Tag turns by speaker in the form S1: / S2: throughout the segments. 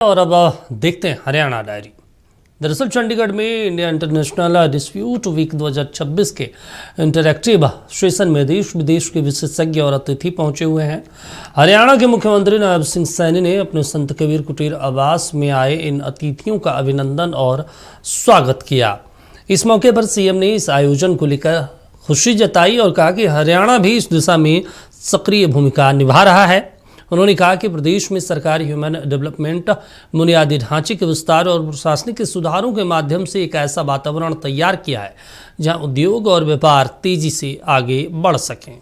S1: और अब देखते हैं हरियाणा डायरी। दरअसल चंडीगढ़ में इंडिया इंटरनेशनल डिस्प्यूट वीक 2026 के इंटरैक्टिव सेशन में देश विदेश के विशेषज्ञ और अतिथि पहुंचे हुए हैं। हरियाणा के मुख्यमंत्री नायब सिंह सैनी ने अपने संत कबीर कुटीर आवास में आए इन अतिथियों का अभिनंदन और स्वागत किया। इस मौके पर सीएम ने इस आयोजन को लेकर खुशी जताई और कहा कि हरियाणा भी इस दिशा में सक्रिय भूमिका निभा रहा है। उन्होंने कहा कि प्रदेश में सरकार ह्यूमन डेवलपमेंट, बुनियादी ढांचे के विस्तार और प्रशासनिक सुधारों के माध्यम से एक ऐसा वातावरण तैयार किया है जहां उद्योग और व्यापार तेजी से आगे बढ़ सकें।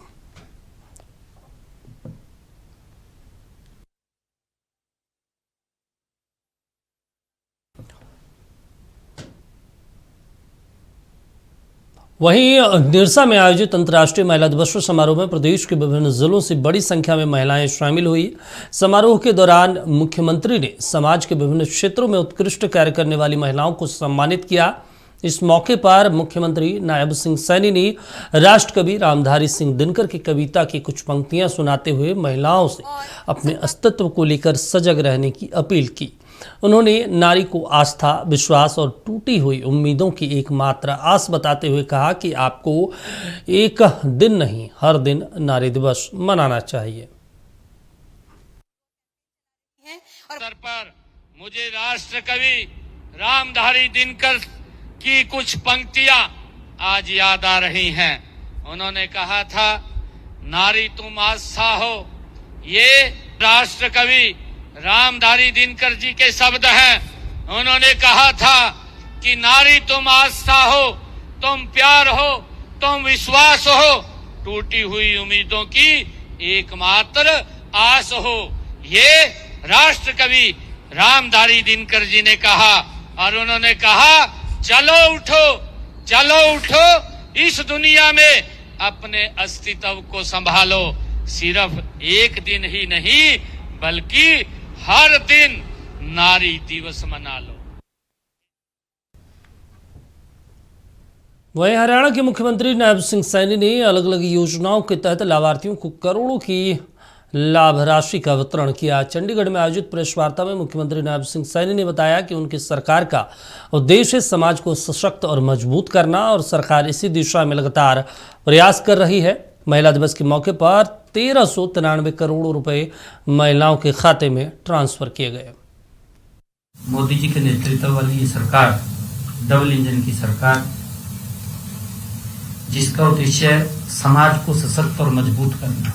S1: वहीं निरसा में आयोजित अंतर्राष्ट्रीय महिला दिवस समारोह में प्रदेश के विभिन्न जिलों से बड़ी संख्या में महिलाएं शामिल हुई। समारोह के दौरान मुख्यमंत्री ने समाज के विभिन्न क्षेत्रों में उत्कृष्ट कार्य करने वाली महिलाओं को सम्मानित किया। इस मौके पर मुख्यमंत्री नायब सिंह सैनी ने राष्ट्रकवि रामधारी सिंह दिनकर की कविता की कुछ पंक्तियां सुनाते हुए महिलाओं से अपने अस्तित्व को लेकर सजग रहने की अपील की। उन्होंने नारी को आस्था, विश्वास और टूटी हुई उम्मीदों की एकमात्र आस बताते हुए कहा कि आपको एक दिन नहीं, हर दिन नारी दिवस मनाना चाहिए।
S2: पर मुझे राष्ट्र कवि रामधारी दिनकर की कुछ पंक्तियां आज याद आ रही हैं। उन्होंने कहा था, नारी तुम आस्था हो। ये राष्ट्र कवि रामधारी दिनकर जी के शब्द हैं। उन्होंने कहा था कि नारी तुम आस्था हो, तुम प्यार हो, तुम विश्वास हो, टूटी हुई उम्मीदों की एकमात्र आस हो। ये राष्ट्र कवि रामधारी दिनकर जी ने कहा और उन्होंने कहा, चलो उठो, चलो उठो, इस दुनिया में अपने अस्तित्व को संभालो। सिर्फ एक दिन ही नहीं बल्कि हर दिन नारी दिवस मना लो।
S1: वहीं हरियाणा के मुख्यमंत्री नायब सिंह सैनी ने अलग अलग योजनाओं के तहत लाभार्थियों को करोड़ों की लाभ राशि का वितरण किया। चंडीगढ़ में आयोजित प्रेस वार्ता में मुख्यमंत्री नायब सिंह सैनी ने बताया कि उनकी सरकार का उद्देश्य समाज को सशक्त और मजबूत करना और सरकार इसी दिशा में लगातार प्रयास कर रही है। महिला दिवस के मौके पर 1393 करोड़ रुपए महिलाओं के खाते में ट्रांसफर किए गए।
S3: मोदी जी के नेतृत्व वाली ये सरकार डबल इंजन की सरकार, जिसका उद्देश्य समाज को सशक्त और मजबूत करना,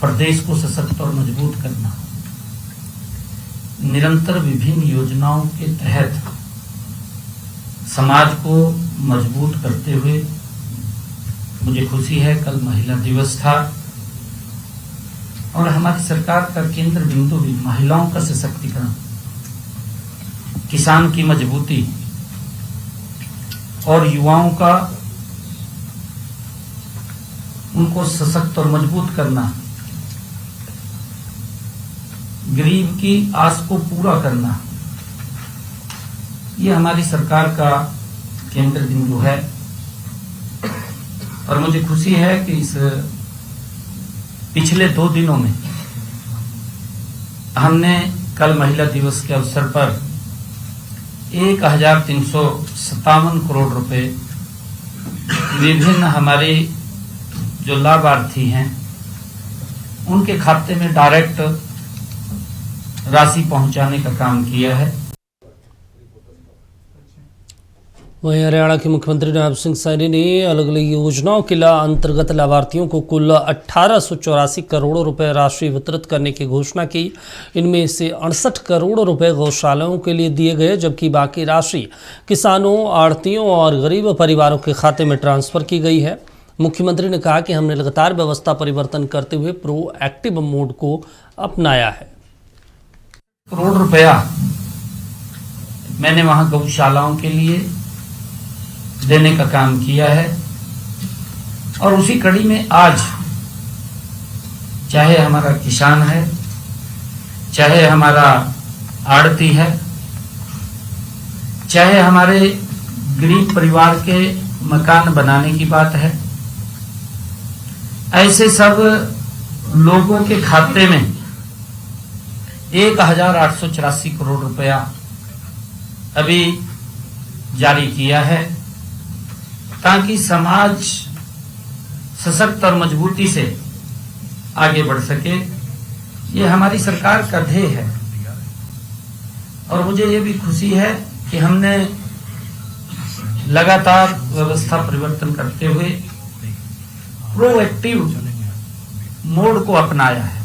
S3: प्रदेश को सशक्त और मजबूत करना, निरंतर विभिन्न योजनाओं के तहत समाज को मजबूत करते हुए मुझे खुशी है कल महिला दिवस था और हमारी सरकार का केंद्र बिंदु भी महिलाओं का सशक्तिकरण, किसान की मजबूती और युवाओं का उनको सशक्त और मजबूत करना, गरीब की आस को पूरा करना, ये हमारी सरकार का केंद्र बिंदु है। और मुझे खुशी है कि इस पिछले 2 दिनों में हमने कल महिला दिवस के अवसर पर 1357 करोड़ रुपए विभिन्न हमारे जो लाभार्थी हैं उनके खाते में डायरेक्ट राशि पहुंचाने का काम किया है।
S1: वहीं हरियाणा के मुख्यमंत्री नायब सिंह सैनी ने अलग अलग योजनाओं के अंतर्गत लाभार्थियों को कुल 1884 करोड़ रुपए राशि वितरित करने की घोषणा की। इनमें से 68 करोड़ रुपए गौशालाओं के लिए दिए गए, जबकि बाकी राशि किसानों, आढ़तियों और गरीब परिवारों के खाते में ट्रांसफर की गई है। मुख्यमंत्री ने कहा कि हमने लगातार व्यवस्था परिवर्तन करते हुए प्रोएक्टिव मोड को अपनाया है।
S3: करोड़ रुपया मैंने वहां गौशालाओं के लिए देने का काम किया है और उसी कड़ी में आज चाहे हमारा किसान है, चाहे हमारा आड़ती है, चाहे हमारे गरीब परिवार के मकान बनाने की बात है, ऐसे सब लोगों के खाते में 1884 करोड़ रुपया अभी जारी किया है, ताकि समाज सशक्त और मजबूती से आगे बढ़ सके। ये हमारी सरकार का ध्येय है और मुझे ये भी खुशी है कि हमने लगातार व्यवस्था परिवर्तन करते हुए प्रोएक्टिव मोड को अपनाया है।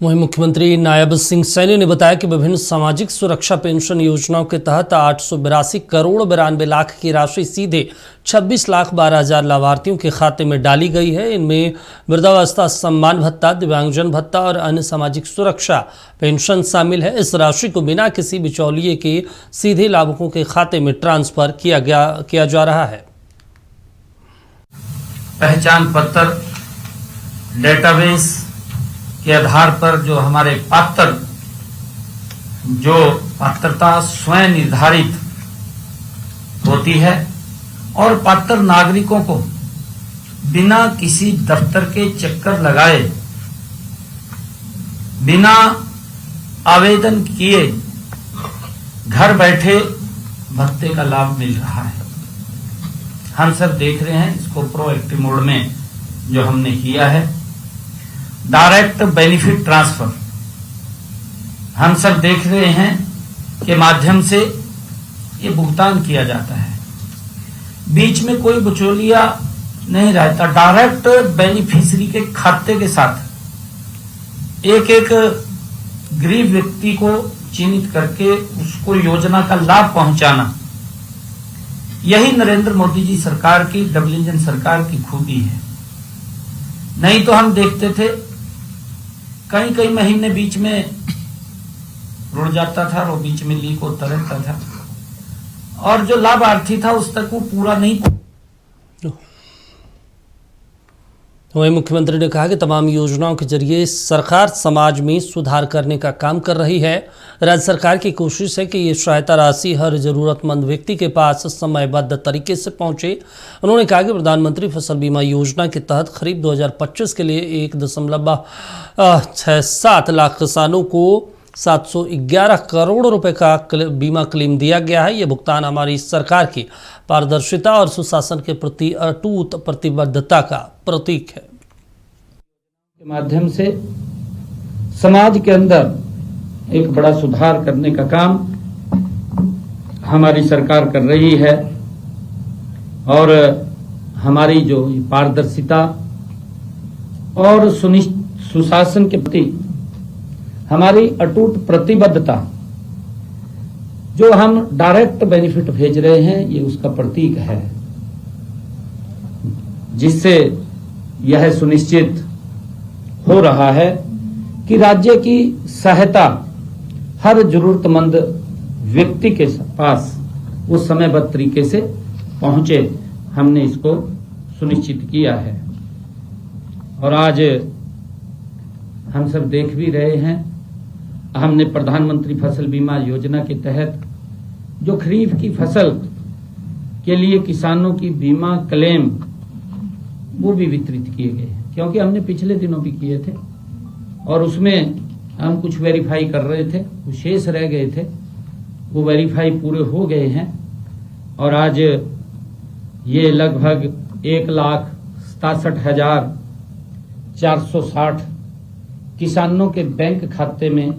S1: वहीं मुख्यमंत्री नायब सिंह सैनी ने बताया कि विभिन्न सामाजिक सुरक्षा पेंशन योजनाओं के तहत 882 करोड़ 92 लाख की राशि सीधे 26,12,000 लाभार्थियों के खाते में डाली गई है। इनमें वृद्धावस्था सम्मान भत्ता, दिव्यांगजन भत्ता और अन्य सामाजिक सुरक्षा पेंशन शामिल है। इस राशि को बिना किसी बिचौलिए के सीधे लाभुकों के खाते में ट्रांसफर किया जा रहा है।
S3: पहचान पत्र डेटाबेस के आधार पर जो हमारे पात्रता स्वयं निर्धारित होती है और पात्र नागरिकों को बिना किसी दफ्तर के चक्कर लगाए, बिना आवेदन किए घर बैठे भत्ते का लाभ मिल रहा है। हम सब देख रहे हैं इसको प्रोएक्टिव मोड में जो हमने किया है। डायरेक्ट बेनिफिट ट्रांसफर हम सब देख रहे हैं के माध्यम से ये भुगतान किया जाता है, बीच में कोई बिचौलिया नहीं रहता। डायरेक्ट बेनिफिशियरी के खाते के साथ एक एक गरीब व्यक्ति को चिन्हित करके उसको योजना का लाभ पहुंचाना, यही नरेंद्र मोदी जी सरकार की, डबल इंजन सरकार की खूबी है। नहीं तो हम देखते थे कई महीने बीच में रुड़ जाता था और बीच में लीक होता रहता था और जो लाभार्थी था उस तक वो पूरा नहीं।
S1: वहीं मुख्यमंत्री ने कहा कि तमाम योजनाओं के जरिए सरकार समाज में सुधार करने का काम कर रही है। राज्य सरकार की कोशिश है कि ये सहायता राशि हर जरूरतमंद व्यक्ति के पास समयबद्ध तरीके से पहुंचे। उन्होंने कहा कि प्रधानमंत्री फसल बीमा योजना के तहत खरीफ 2025 के लिए 1.67 लाख किसानों को 711 करोड़ रुपए का बीमा क्लेम दिया गया है। ये भुगतान हमारी सरकार की पारदर्शिता और सुशासन के प्रति अटूट प्रतिबद्धता का प्रतीक है।
S3: के माध्यम से समाज के अंदर एक बड़ा सुधार करने का काम हमारी सरकार कर रही है और हमारी जो पारदर्शिता और सुशासन के प्रति हमारी अटूट प्रतिबद्धता, जो हम डायरेक्ट बेनिफिट भेज रहे हैं, ये उसका प्रतीक है, जिससे यह सुनिश्चित हो रहा है कि राज्य की सहायता हर जरूरतमंद व्यक्ति के पास उस समयबद्ध तरीके से पहुंचे। हमने इसको सुनिश्चित किया है और आज हम सब देख भी रहे हैं, हमने प्रधानमंत्री फसल बीमा योजना के तहत जो खरीफ की फसल के लिए किसानों की बीमा क्लेम वो भी वितरित किए गए हैं, क्योंकि हमने पिछले दिनों भी किए थे और उसमें हम कुछ वेरीफाई कर रहे थे, कुछ शेष रह गए थे, वो वेरीफाई पूरे हो गए हैं और आज ये लगभग 1,67,460 किसानों के बैंक खाते में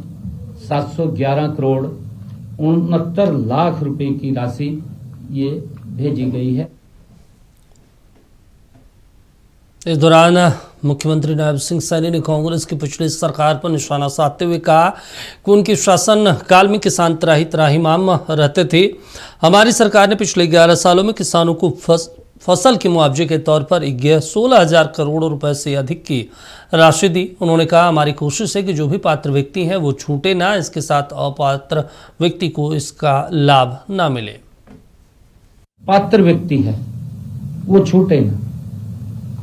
S3: 711 करोड़ 69 लाख रुपए की राशि ये भेजी गई है।
S1: इस दौरान मुख्यमंत्री नायब सिंह सैनी ने कांग्रेस की पिछली सरकार पर निशाना साधते हुए कहा कि उनकी शासन काल में किसान त्राहिमाम रहते थे। हमारी सरकार ने पिछले 11 सालों में किसानों को फसल के मुआवजे के तौर पर 16,000 करोड़ रुपए से अधिक की राशि दी। उन्होंने कहा हमारी कोशिश है कि जो भी पात्र व्यक्ति हैं वो छूटे ना, इसके साथ अपात्र व्यक्ति को इसका लाभ ना मिले।
S3: पात्र व्यक्ति है वो छूटे ना,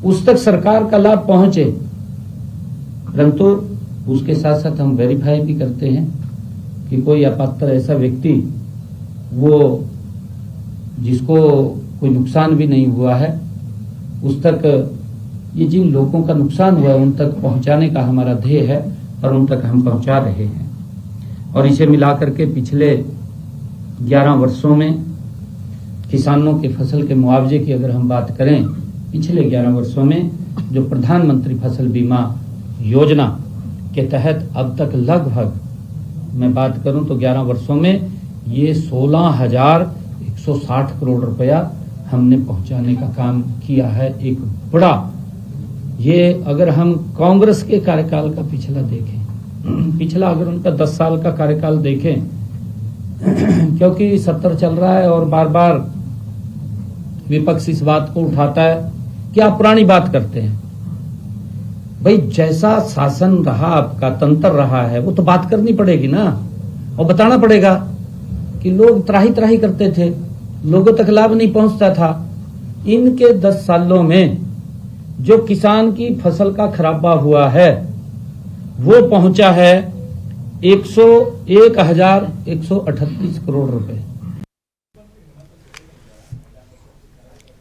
S3: उस तक सरकार का लाभ पहुंचे, परंतु उसके साथ साथ हम वेरीफाई भी करते हैं कि कोई अपात्र ऐसा व्यक्ति वो जिसको कोई नुकसान भी नहीं हुआ है, उस तक ये जिन लोगों का नुकसान हुआ है उन तक पहुंचाने का हमारा ध्येय है और उन तक हम पहुंचा रहे हैं। और इसे मिलाकर के पिछले 11 वर्षों में किसानों के फसल के मुआवजे की अगर हम बात करें, पिछले 11 वर्षों में जो प्रधानमंत्री फसल बीमा योजना के तहत अब तक लगभग मैं बात करूं तो 11 वर्षों में ये 16,160 करोड़ रुपया हमने पहुंचाने का काम किया है। एक बड़ा, ये अगर हम कांग्रेस के कार्यकाल का पिछला देखें, पिछला अगर उनका 10 साल का कार्यकाल देखें, क्योंकि 70 चल रहा है और बार बार विपक्ष इस बात को उठाता है कि आप पुरानी बात करते हैं। भाई जैसा शासन रहा, आपका तंत्र रहा है, वो तो बात करनी पड़ेगी ना, और बताना पड़ेगा कि लोग त्राही त्राही करते थे, लोगों तक लाभ नहीं पहुंचता था। इनके 10 सालों में जो किसान की फसल का खराबा हुआ है वो पहुंचा है 101,138 करोड़ रुपए।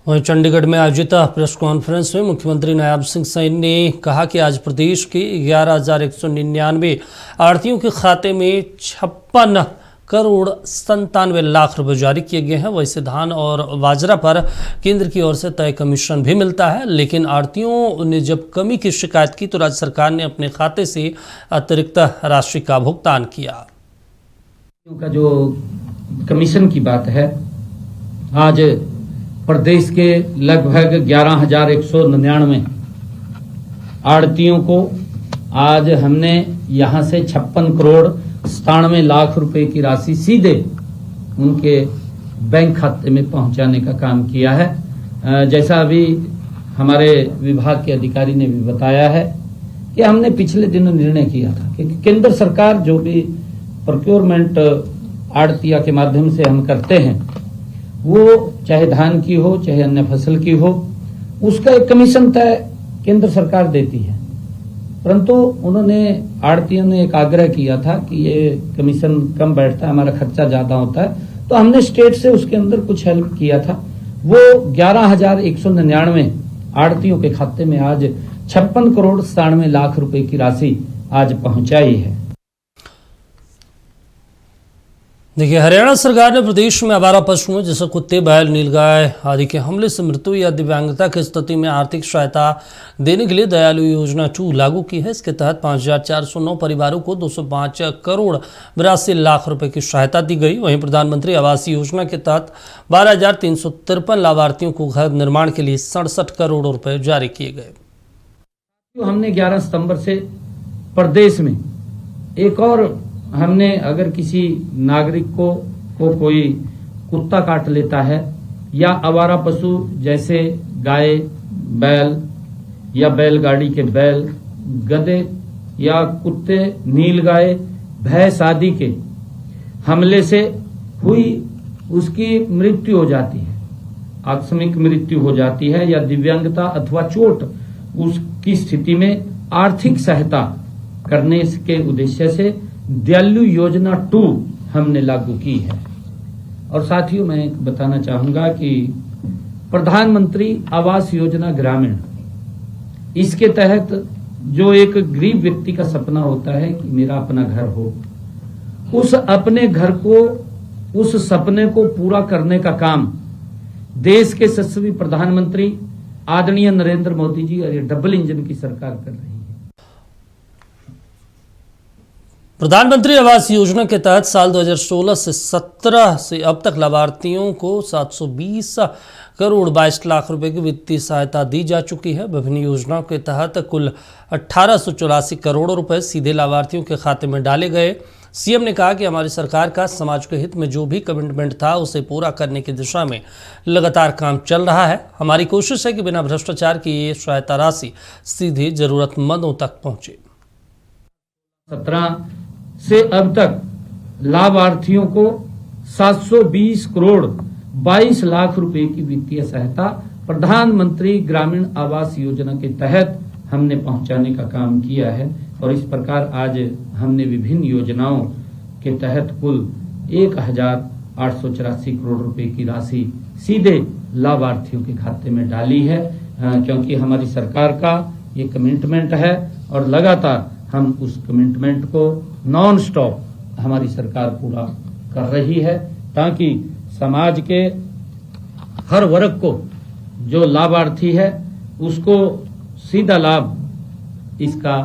S1: वहीं चंडीगढ़ में आयोजित प्रेस कॉन्फ्रेंस में मुख्यमंत्री नायब सिंह सैनी ने कहा कि आज प्रदेश के 11,199 आढ़तियों के खाते में 56 करोड़ 97 लाख रुपए जारी किए गए हैं। वैसे धान और बाजरा पर केंद्र की ओर से तय कमीशन भी मिलता है, लेकिन आढ़तियों ने जब कमी की शिकायत की तो राज्य सरकार ने अपने खाते से अतिरिक्त राशि का भुगतान किया।
S3: का जो कमीशन की बात है, आज प्रदेश के लगभग 11,199 आढ़तियों को आज हमने यहां से 56 करोड़ 97 लाख रुपए की राशि सीधे उनके बैंक खाते में पहुंचाने का काम किया है। जैसा अभी हमारे विभाग के अधिकारी ने भी बताया है कि हमने पिछले दिनों निर्णय किया था कि केंद्र सरकार जो भी प्रोक्योरमेंट आढ़तिया के माध्यम से हम करते हैं, वो चाहे धान की हो चाहे अन्य फसल की हो, उसका एक कमीशन तय केंद्र सरकार देती है। परंतु उन्होंने आढ़तियों ने एक आग्रह किया था कि ये कमीशन कम बैठता है, हमारा खर्चा ज्यादा होता है, तो हमने स्टेट से उसके अंदर कुछ हेल्प किया था। वो 11,199 आढ़तियों के खाते में आज 56 करोड़ 97 लाख रुपए की राशि आज पहुंचाई है।
S1: देखिए, हरियाणा सरकार ने प्रदेश में आवारा पशुओं जैसे कुत्ते, बैल, नीलगाय आदि के हमले से मृत्यु या दिव्यांगता की स्थिति में आर्थिक सहायता देने के लिए दयालु योजना 2 लागू की है। इसके तहत 5,409 परिवारों को 205 करोड़ 82 लाख रुपए की सहायता दी गई। वहीं प्रधानमंत्री आवास योजना के तहत 12,353 लाभार्थियों को घर निर्माण के लिए 67 करोड़ रुपए जारी किए गए।
S3: हमने 11 सितंबर से प्रदेश में एक और हमने अगर किसी नागरिक को कोई कुत्ता काट लेता है या आवारा पशु जैसे गाय, बैल या बैलगाड़ी के बैल, गधे या कुत्ते, नीलगाय, भैंस आदि के हमले से हुई उसकी मृत्यु हो जाती है, आकस्मिक मृत्यु हो जाती है या दिव्यांगता अथवा चोट, उसकी स्थिति में आर्थिक सहायता करने के उद्देश्य से दयालु योजना 2 हमने लागू की है। और साथियों, मैं बताना चाहूंगा कि प्रधानमंत्री आवास योजना ग्रामीण, इसके तहत जो एक गरीब व्यक्ति का सपना होता है कि मेरा अपना घर हो, उस अपने घर को, उस सपने को पूरा करने का काम देश के यशस्वी प्रधानमंत्री आदरणीय नरेंद्र मोदी जी और ये डबल इंजन की सरकार कर रही है।
S1: प्रधानमंत्री आवास योजना के तहत साल 2016 से 17 से अब तक लाभार्थियों को 720 करोड़ 22 लाख रुपए की वित्तीय सहायता दी जा चुकी है। विभिन्न योजनाओं के तहत कुल 1884 करोड़ रुपए सीधे लाभार्थियों के खाते में डाले गए। सीएम ने कहा कि हमारी सरकार का समाज के हित में जो भी कमिटमेंट था उसे पूरा करने की दिशा में लगातार काम चल रहा है। हमारी कोशिश है कि बिना भ्रष्टाचार की ये सहायता राशि सीधे जरूरतमंदों तक पहुंचे।
S3: 17 से अब तक लाभार्थियों को 720 करोड़ 22 लाख रुपए की वित्तीय सहायता प्रधानमंत्री ग्रामीण आवास योजना के तहत हमने पहुंचाने का काम किया है। और इस प्रकार आज हमने विभिन्न योजनाओं के तहत कुल 1,884 करोड़ रुपए की राशि सीधे लाभार्थियों के खाते में डाली है, क्योंकि हमारी सरकार का ये कमिटमेंट है और लगातार हम उस कमिटमेंट को नॉन स्टॉप हमारी सरकार पूरा कर रही है, ताकि समाज के हर वर्ग को जो लाभार्थी है उसको सीधा लाभ इसका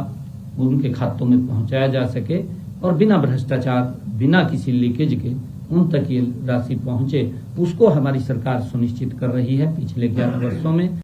S3: उनके खातों में पहुंचाया जा सके और बिना भ्रष्टाचार, बिना किसी लीकेज के उन तक ये राशि पहुंचे, उसको हमारी सरकार सुनिश्चित कर रही है पिछले 11 वर्षों में।